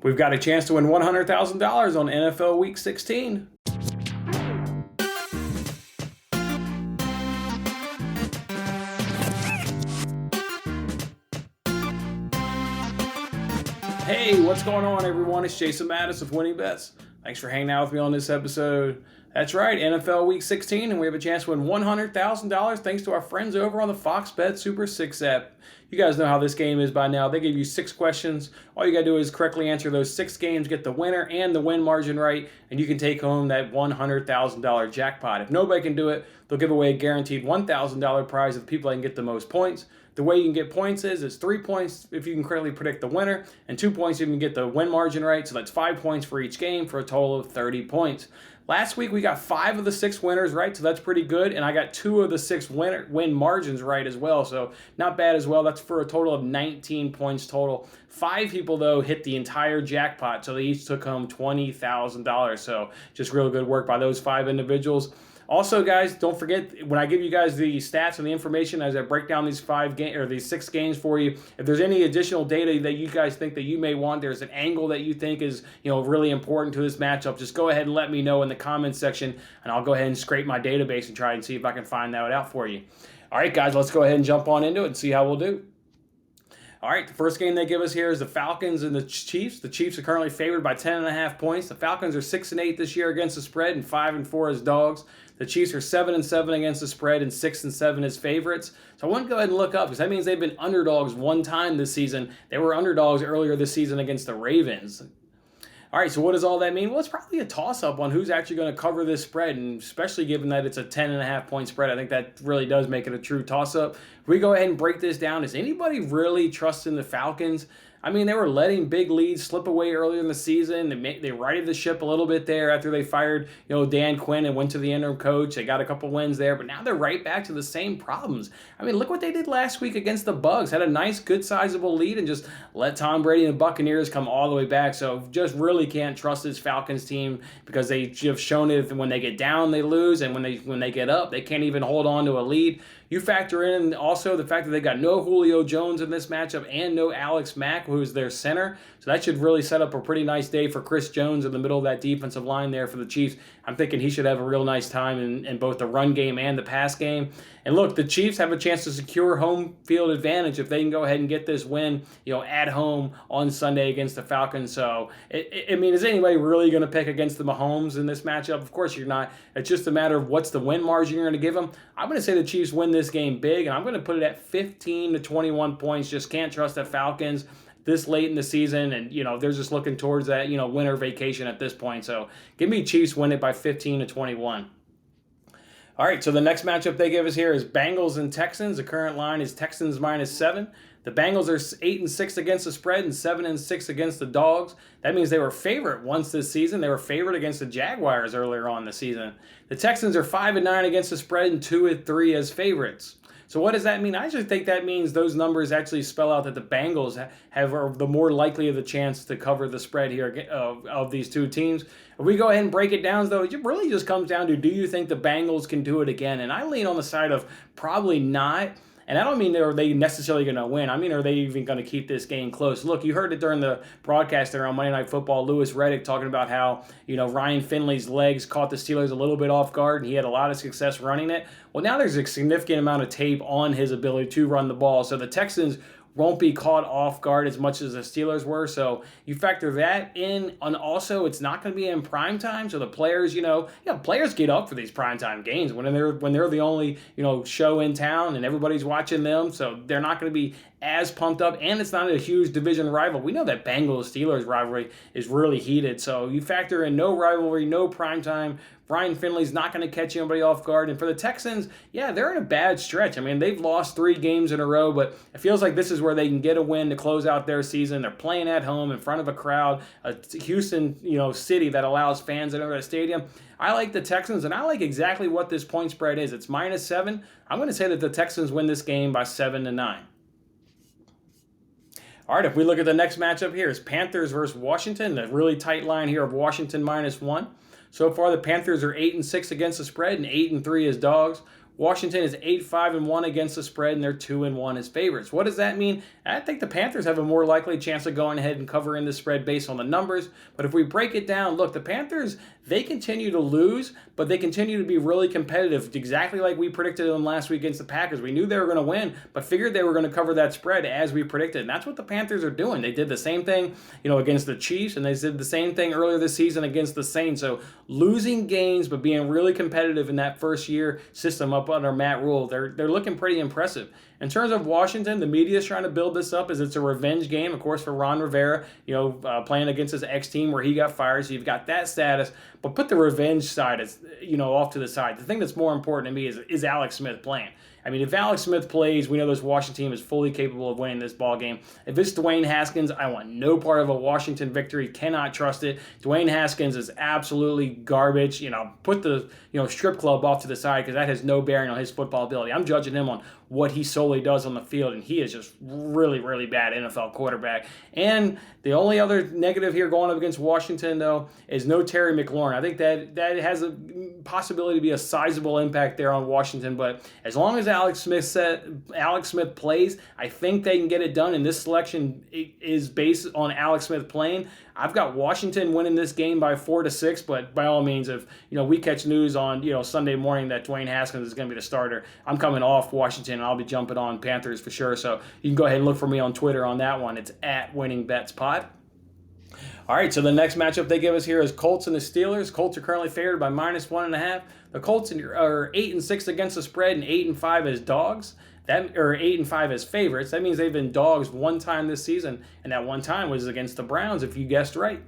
We've got a chance to win $100,000 on NFL Week 16. Hey, what's going on, everyone? It's Jason Mattis with Winning Bets. Thanks for hanging out with me on this episode. That's right, NFL Week 16, and we have a chance to win $100,000 thanks to our friends over on the Fox Bet Super 6 app. You guys know how this game is by now. They give you 6 questions. All you got to do is correctly answer those 6 games, get the winner and the win margin right, and you can take home that $100,000 jackpot. If nobody can do it, they'll give away a guaranteed $1,000 prize of the people that can get the most points. The way you can get points is it's 3 points if you can correctly predict the winner, and 2 points if you can get the win margin right. So that's 5 points for each game for a total of 30 points. Last week we got 5 of the 6 winners right, so that's pretty good, and I got 2 of the 6 win margins right as well, so not bad as well. That's for a total of 19 points total. 5 people, though, hit the entire jackpot, so they each took home $20,000, so just real good work by those 5 individuals. Also, guys, don't forget, when I give you guys the stats and the information as I break down these 6 games for you, if there's any additional data that you guys think that you may want, there's an angle that you think is, really important to this matchup, just go ahead and let me know in the comments section, and I'll go ahead and scrape my database and try and see if I can find that out for you. All right, guys, let's go ahead and jump on into it and see how we'll do. All right, the first game they give us here is the Falcons and the Chiefs. The Chiefs are currently favored by 10.5 points. The Falcons are 6-8 this year against the spread and 5-4 as dogs. The Chiefs are 7-7 against the spread and 6-7 as favorites. So I want to go ahead and look up because that means they've been underdogs one time this season. They were underdogs earlier this season against the Ravens. All right, so what does all that mean? Well, it's probably a toss-up on who's actually going to cover this spread, and especially given that it's a 10.5 point spread, I think that really does make it a true toss-up. If we go ahead and break this down, is anybody really trusting the Falcons? I mean, they were letting big leads slip away earlier in the season. They righted the ship a little bit there after they fired, Dan Quinn and went to the interim coach. They got a couple wins there, but now they're right back to the same problems. I mean, look what they did last week against the Bucs. Had a nice, good, sizable lead and just let Tom Brady and the Buccaneers come all the way back. So just really can't trust this Falcons team because they have shown it when they get down, they lose, and when they get up, they can't even hold on to a lead. You factor in also the fact that they got no Julio Jones in this matchup and no Alex Mack, who's their center. So that should really set up a pretty nice day for Chris Jones in the middle of that defensive line there for the Chiefs. I'm thinking he should have a real nice time in both the run game and the pass game. And look, the Chiefs have a chance to secure home field advantage if they can go ahead and get this win, at home on Sunday against the Falcons. So, is anybody really going to pick against the Mahomes in this matchup? Of course you're not. It's just a matter of what's the win margin you're going to give them. I'm going to say the Chiefs win this game big, and I'm going to put it at 15 to 21 points. Just can't trust the Falcons this late in the season, and they're just looking towards that winter vacation at this point. So give me Chiefs win it by 15 to 21. All right, so the next matchup they give us here is Bengals and Texans. The current line is Texans -7. The Bengals are 8-6 against the spread and 7-6 against the dogs. That means they were favorite once this season. They were favored against the Jaguars earlier on this season. The Texans are 5-9 against the spread and 2-3 as favorites. So what does that mean? I actually think that means those numbers actually spell out that the Bengals are the more likely of the chance to cover the spread here of these two teams. If we go ahead and break it down, though, it really just comes down to, do you think the Bengals can do it again? And I lean on the side of probably not. And I don't mean are they necessarily going to win. I mean, are they even going to keep this game close? Look, you heard it during the broadcast there on Monday Night Football. Louis Riddick talking about how, Ryan Finley's legs caught the Steelers a little bit off guard, and he had a lot of success running it. Well, now there's a significant amount of tape on his ability to run the ball. So the Texans won't be caught off guard as much as the Steelers were. So you factor that in, and also it's not going to be in prime time. So the players, players get up for these primetime games when they're the only, show in town and everybody's watching them. So they're not going to be as pumped up, and it's not a huge division rival. We know that Bengals-Steelers rivalry is really heated. So you factor in no rivalry, no primetime. Ryan Finley's not going to catch anybody off guard. And for the Texans, they're in a bad stretch. I mean, they've lost 3 games in a row, but it feels like this is where they can get a win to close out their season. They're playing at home in front of a crowd, a Houston, city that allows fans to enter the stadium. I like the Texans, and I like exactly what this point spread is. It's -7. I'm going to say that the Texans win this game by 7-9. All right, if we look at the next matchup here, it's Panthers versus Washington. A really tight line here of Washington -1. So far, the Panthers are 8-6 against the spread and 8-3 as dogs. Washington is 8-5-1 against the spread, and they're 2-1 as favorites. What does that mean? I think the Panthers have a more likely chance of going ahead and covering the spread based on the numbers. But if we break it down, look, the Panthers, they continue to lose, but they continue to be really competitive, exactly like we predicted them last week against the Packers. We knew they were going to win, but figured they were going to cover that spread as we predicted. And that's what the Panthers are doing. They did the same thing, against the Chiefs, and they did the same thing earlier this season against the Saints. So losing games, but being really competitive in that first year system up under Matt Rule, they're looking pretty impressive. In terms of Washington, the media is trying to build this up as it's a revenge game, of course, for Ron Rivera, playing against his ex-team where he got fired. So you've got that status, but put the revenge side, off to the side. The thing that's more important to me is Alex Smith playing. I mean, if Alex Smith plays, we know this Washington team is fully capable of winning this ball game. If it's Dwayne Haskins, I want no part of a Washington victory. Cannot trust it. Dwayne Haskins is absolutely garbage. Put the strip club off to the side because that has no bearing on his football ability. I'm judging him on what he solely does on the field, and he is just really, really bad NFL quarterback. And the only other negative here going up against Washington, though, is no Terry McLaurin. I think that has a possibility to be a sizable impact there on Washington, but as long as Alex Smith plays, I think they can get it done, and this selection is based on Alex Smith playing. I've got Washington winning this game by 4-6, but by all means, if we catch news on Sunday morning that Dwayne Haskins is going to be the starter, I'm coming off Washington and I'll be jumping on Panthers for sure. So you can go ahead and look for me on Twitter on that one. It's @WinningBetsPod. All right, so the next matchup they give us here is Colts and the Steelers. Colts are currently favored by -1.5. The Colts are 8-6 against the spread and 8-5 as dogs. Or 8-5 as favorites. That means they've been dogs one time this season, and that one time was against the Browns, if you guessed right.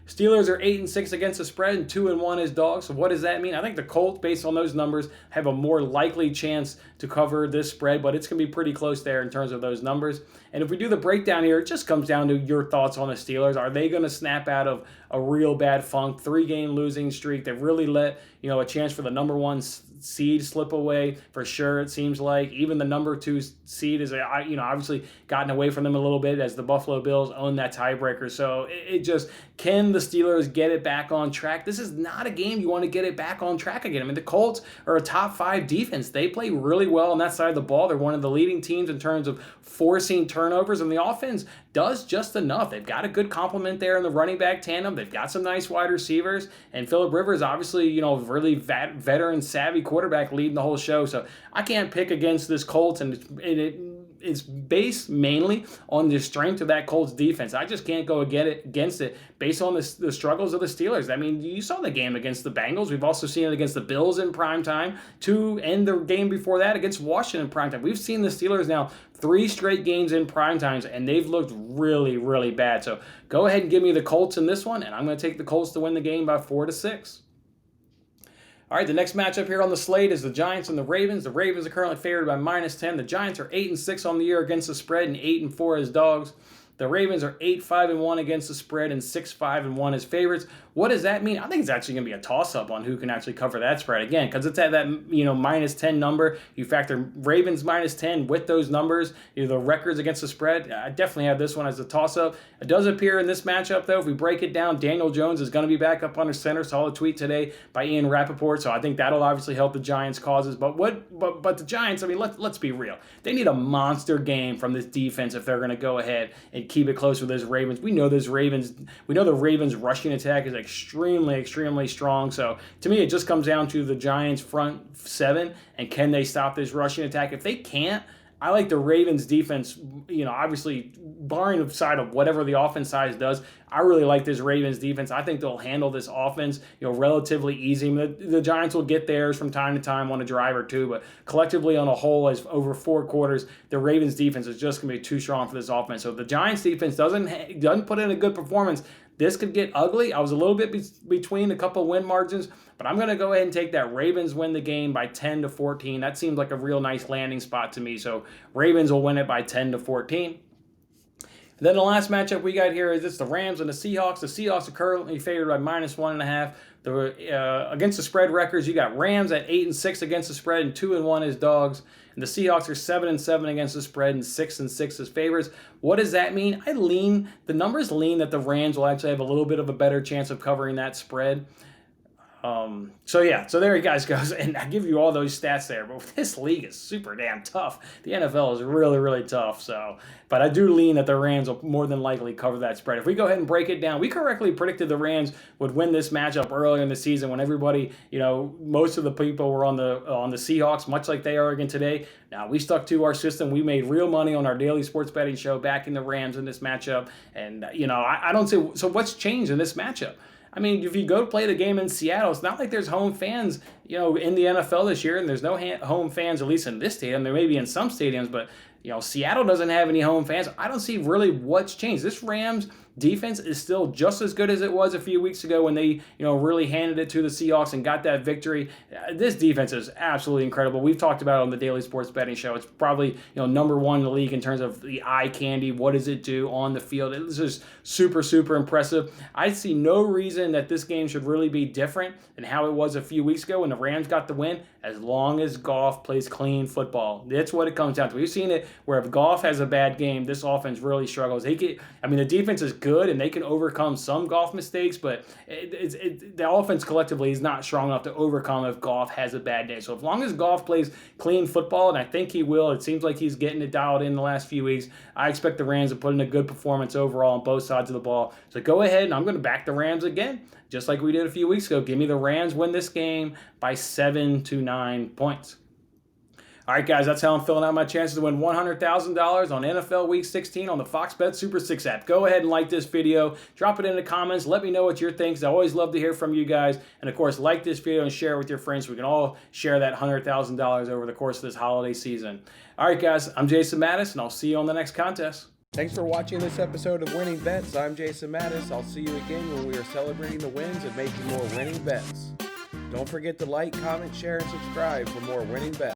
Steelers are 8-6 against the spread and 2-1 as dogs. So what does that mean? I think the Colts, based on those numbers, have a more likely chance to cover this spread, but it's going to be pretty close there in terms of those numbers. And if we do the breakdown here, it just comes down to your thoughts on the Steelers. Are they going to snap out of a real bad funk, 3-game losing streak? They've really let a chance for the number 1 seed slip away for sure. It seems like even the number 2 seed is obviously gotten away from them a little bit as the Buffalo Bills own that tiebreaker. So it just, can the Steelers get it back on track? This is not a game you want to get it back on track again. I mean, the Colts are a top 5 defense. They play really well on that side of the ball. They're one of the leading teams in terms of forcing turnovers, and the offense does just enough. They've got a good complement there in the running back tandem. They've got some nice wide receivers, and Phillip Rivers, obviously, really veteran savvy quarterback leading the whole show. So I can't pick against this Colts, and it's based mainly on the strength of that Colts defense. I just can't go against it based on the struggles of the Steelers. I mean, you saw the game against the Bengals. We've also seen it against the Bills in primetime, and the game before that against Washington in primetime. We've seen the Steelers now 3 straight games in primetimes, and they've looked really, really bad. So go ahead and give me the Colts in this one, and I'm going to take the Colts to win the game by 4-6. All right, the next matchup here on the slate is the Giants and the Ravens. The Ravens are currently favored by -10. The Giants are 8-6 on the year against the spread and 8-4 as dogs. The Ravens are 8-5-1 against the spread and 6-5-1 as favorites. What does that mean? I think it's actually going to be a toss-up on who can actually cover that spread again, because it's at that -10 number. You factor Ravens -10 with those numbers, the records against the spread. I definitely have this one as a toss-up. It does appear in this matchup, though, if we break it down, Daniel Jones is going to be back up under center. Saw a tweet today by Ian Rappaport, so I think that'll obviously help the Giants' causes. But the Giants, I mean, let's be real. They need a monster game from this defense if they're going to go ahead and keep it close with those Ravens. We know the Ravens rushing attack is extremely, extremely strong. So to me, it just comes down to the Giants front 7 and can they stop this rushing attack? If they can't, I like the Ravens defense, obviously barring the side of whatever the offense side does. I really like this Ravens defense. I think they'll handle this offense, relatively easy. The Giants will get theirs from time to time on a drive or two, but collectively on a whole, as over 4 quarters, the Ravens defense is just going to be too strong for this offense. So if the Giants defense doesn't put in a good performance, this could get ugly. I was a little bit between a couple win margins, but I'm going to go ahead and take that Ravens win the game by 10-14. That seems like a real nice landing spot to me. So Ravens will win it by 10-14. And then the last matchup we got here is it's the Rams and the Seahawks. The Seahawks are currently favored by -1.5. Against the spread records, you got Rams at 8-6 against the spread and 2-1 as dogs. And the Seahawks are 7-7 against the spread and 6-6 as favorites. What does that mean? The numbers lean that the Rams will actually have a little bit of a better chance of covering that spread. So there you guys goes, and I give you all those stats there. But this league is super damn tough. The NFL is really, really tough. But I do lean that the Rams will more than likely cover that spread. If we go ahead and break it down, we correctly predicted the Rams would win this matchup earlier in the season when everybody, most of the people were on the Seahawks, much like they are again today. Now we stuck to our system. We made real money on our daily sports betting show backing the Rams in this matchup, and I don't see. So what's changed in this matchup? I mean, if you go play the game in Seattle, it's not like there's home fans, in the NFL this year, and there's no home fans, at least in this stadium. There may be in some stadiums, but, Seattle doesn't have any home fans. I don't see really what's changed. This Rams defense is still just as good as it was a few weeks ago when they, really handed it to the Seahawks and got that victory. This defense is absolutely incredible. We've talked about it on the Daily Sports Betting Show. It's probably, number one in the league in terms of the eye candy. What does it do on the field? It's just super, super impressive. I see no reason that this game should really be different than how it was a few weeks ago when the Rams got the win, as long as Goff plays clean football. That's what it comes down to. We've seen it where if Goff has a bad game, this offense really struggles. The defense is good and they can overcome some Goff mistakes, but the offense collectively is not strong enough to overcome if Goff has a bad day. So as long as Goff plays clean football, and I think he will, it seems like he's getting it dialed in the last few weeks, I expect the Rams to put in a good performance overall on both sides of the ball. So go ahead, and I'm going to back the Rams again, just like we did a few weeks ago. Give me the Rams win this game by 7 to 9 points. All right, guys, that's how I'm filling out my chances to win $100,000 on NFL Week 16 on the Fox Bet Super 6 app. Go ahead and like this video. Drop it in the comments. Let me know what you think. I always love to hear from you guys. And, of course, like this video and share it with your friends so we can all share that $100,000 over the course of this holiday season. All right, guys, I'm Jason Mattis, and I'll see you on the next contest. Thanks for watching this episode of Winning Bets. I'm Jason Mattis. I'll see you again when we are celebrating the wins and making more winning bets. Don't forget to like, comment, share, and subscribe for more winning bets.